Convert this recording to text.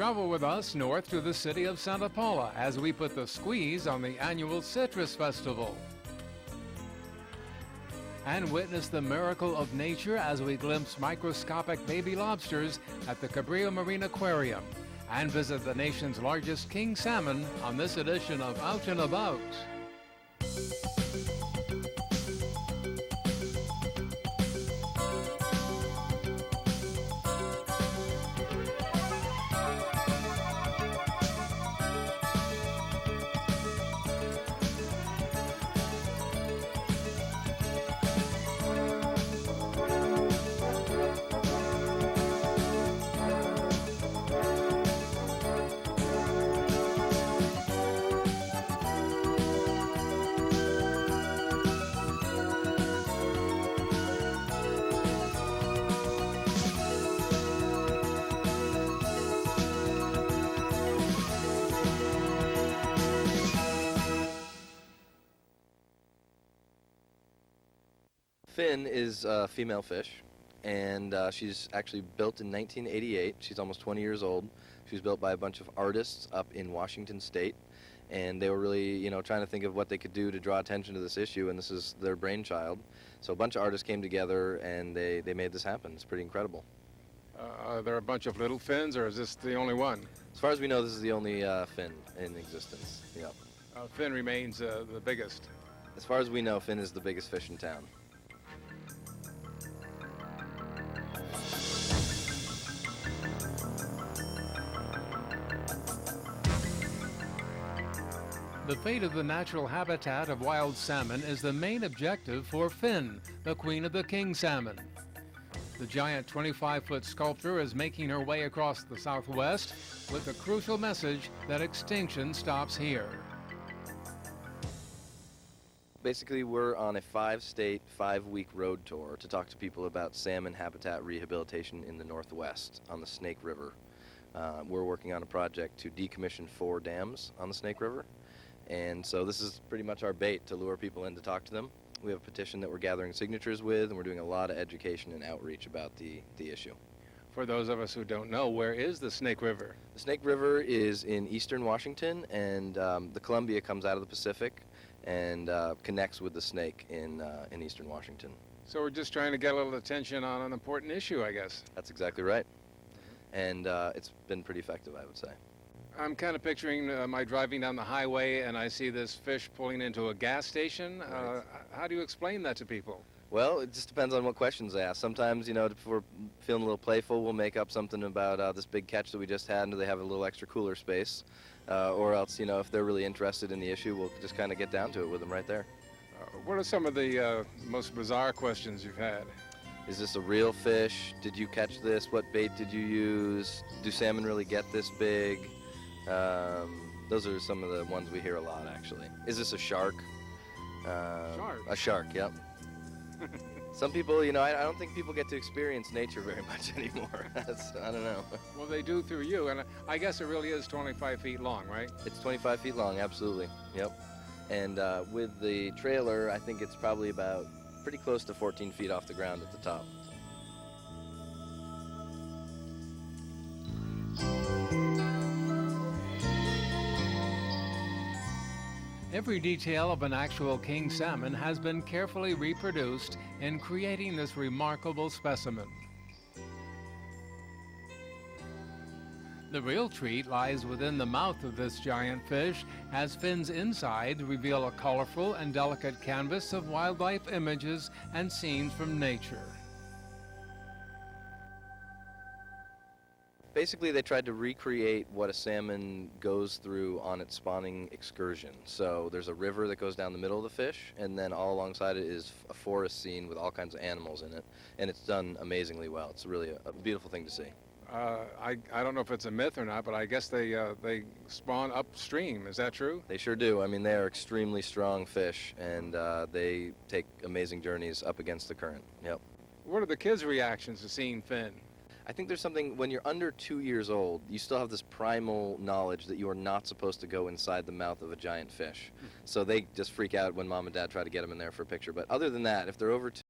Travel with us north to the city of Santa Paula as we put the squeeze on the annual Citrus Festival. And witness the miracle of nature as we glimpse microscopic baby lobsters at the Cabrillo Marine Aquarium and visit the nation's largest king salmon on this edition of Out and About. Fin is a female fish, and she's actually built in 1988. She's almost 20 years old. She was built by a bunch of artists up in Washington State, and they were really, trying to think of what they could do to draw attention to this issue, and this is their brainchild. So a bunch of artists came together, and they made this happen. It's pretty incredible. Are there a bunch of little fins, or is this the only one? As far as we know, this is the only fin in existence. Yep. Fin remains the biggest. As far as we know, Fin is the biggest fish in town. The fate of the natural habitat of wild salmon is the main objective for Fin, the queen of the king salmon. The giant 25-foot sculpture is making her way across the Southwest with the crucial message that extinction stops here. Basically, we're on a 5-state, 5-week road tour to talk to people about salmon habitat rehabilitation in the Northwest on the Snake River. We're working on a project to decommission 4 dams on the Snake River. And so this is pretty much our bait to lure people in to talk to them. We have a petition that we're gathering signatures with, and we're doing a lot of education and outreach about the issue. For those of us who don't know, where is the Snake River? The Snake River is in eastern Washington, and the Columbia comes out of the Pacific and connects with the Snake in eastern Washington. So we're just trying to get a little attention on an important issue, I guess. That's exactly right. And it's been pretty effective, I would say. I'm kind of picturing my driving down the highway and I see this fish pulling into a gas station. Right. How do you explain that to people? Well, it just depends on what questions they ask. Sometimes, if we're feeling a little playful, we'll make up something about this big catch that we just had, and do they have a little extra cooler space? Or else, if they're really interested in the issue, we'll just kind of get down to it with them right there. What are some of the most bizarre questions you've had? Is this a real fish? Did you catch this? What bait did you use? Do salmon really get this big? Those are some of the ones we hear a lot, actually. Is this a shark? Shark? A shark, yep. Some people, I don't think people get to experience nature very much anymore. I don't know. Well, they do through you, and I guess it really is 25 feet long, right? It's 25 feet long, absolutely, yep. And with the trailer, I think it's probably about pretty close to 14 feet off the ground at the top. Every detail of an actual king salmon has been carefully reproduced in creating this remarkable specimen. The real treat lies within the mouth of this giant fish, as fins inside reveal a colorful and delicate canvas of wildlife images and scenes from nature. Basically, they tried to recreate what a salmon goes through on its spawning excursion. So there's a river that goes down the middle of the fish, and then all alongside it is a forest scene with all kinds of animals in it, and it's done amazingly well. It's really a beautiful thing to see. I don't know if it's a myth or not, but I guess they spawn upstream. Is that true? They sure do. I mean, they are extremely strong fish, and they take amazing journeys up against the current. Yep. What are the kids' reactions to seeing Finn? I think there's something, when you're under 2 years old, you still have this primal knowledge that you are not supposed to go inside the mouth of a giant fish. So they just freak out when mom and dad try to get them in there for a picture. But other than that, if they're over